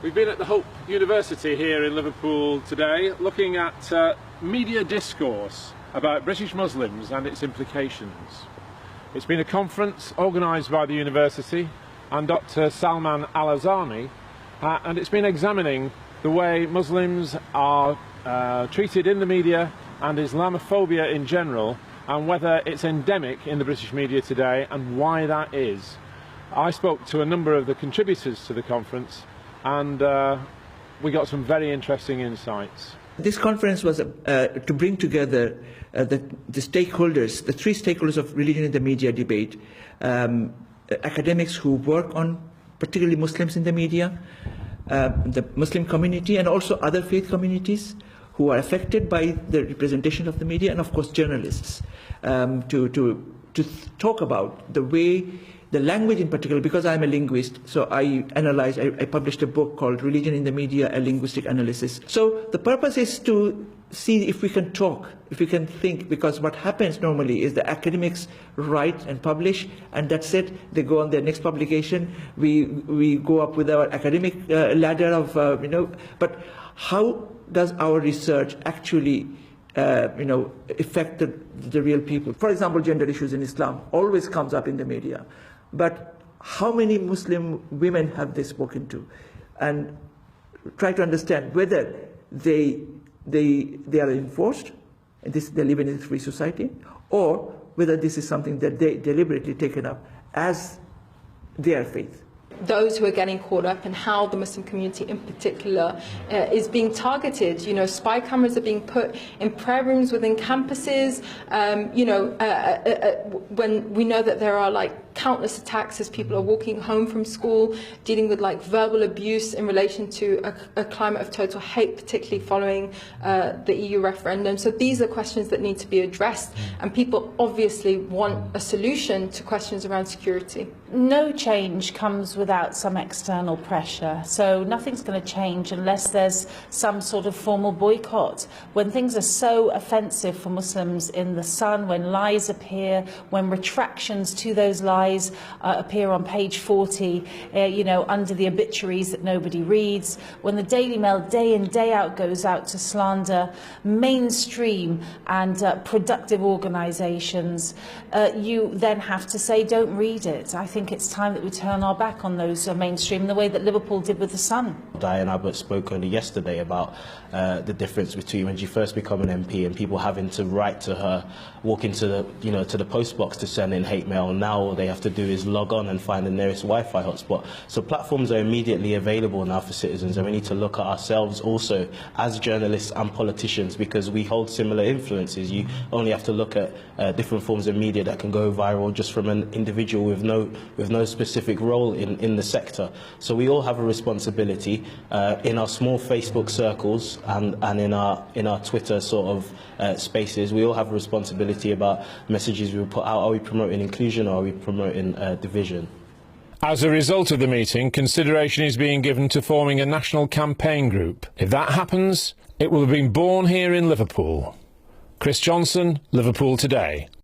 We've been at the Hope University here in Liverpool today looking at media discourse about British Muslims and its implications. It's been a conference organised by the university and Dr. Salman Al-Azami, and it's been examining the way Muslims are treated in the media and Islamophobia in general, and whether it's endemic in the British media today and why that is. I spoke to a number of the contributors to the conference and we got some very interesting insights. This conference was to bring together the stakeholders, the three stakeholders of religion in the media debate, academics who work on particularly Muslims in the media, the Muslim community and also other faith communities who are affected by the representation of the media, and of course journalists, to talk about the way, the language in particular, because I'm a linguist, so I published a book called Religion in the Media, a Linguistic Analysis. So the purpose is to see if we can talk, if we can think, because what happens normally is the academics write and publish, and that's it, they go on their next publication, we go up with our academic ladder of, but how does our research actually affect the real people? For example, gender issues in Islam always comes up in the media. But how many Muslim women have they spoken to? And try to understand whether they are enforced, and they live in a free society, or whether this is something that they deliberately taken up as their faith. Those who are getting caught up and how the Muslim community in particular is being targeted. Spy cameras are being put in prayer rooms within campuses. When we know that there are countless attacks as people are walking home from school, dealing with verbal abuse in relation to a climate of total hate, particularly following the EU referendum. So these are questions that need to be addressed, and people obviously want a solution to questions around security. No change comes without some external pressure, so nothing's going to change unless there's some sort of formal boycott. When things are so offensive for Muslims in the Sun, when lies appear, when retractions to those lies appear on page 40, under the obituaries that nobody reads, when the Daily Mail day in, day out goes out to slander mainstream and productive organisations, you then have to say, don't read it. I think it's time that we turn our back on those mainstream in the way that Liverpool did with the Sun. Diane Abbott spoke only yesterday about the difference between when she first became an MP and people having to write to her, walk into the to the post box to send in hate mail. Now all they have to do is log on and find the nearest Wi-Fi hotspot. So platforms are immediately available now for citizens, and we need to look at ourselves also as journalists and politicians, because we hold similar influences. You only have to look at different forms of media that can go viral just from an individual with no specific role in the sector. So we all have a responsibility in our small Facebook circles and in our Twitter sort of spaces. We all have a responsibility about messages we put out. Are we promoting inclusion, or are we promoting division? As a result of the meeting, consideration is being given to forming a national campaign group. If that happens, it will have been born here in Liverpool. Chris Johnson, Liverpool Today.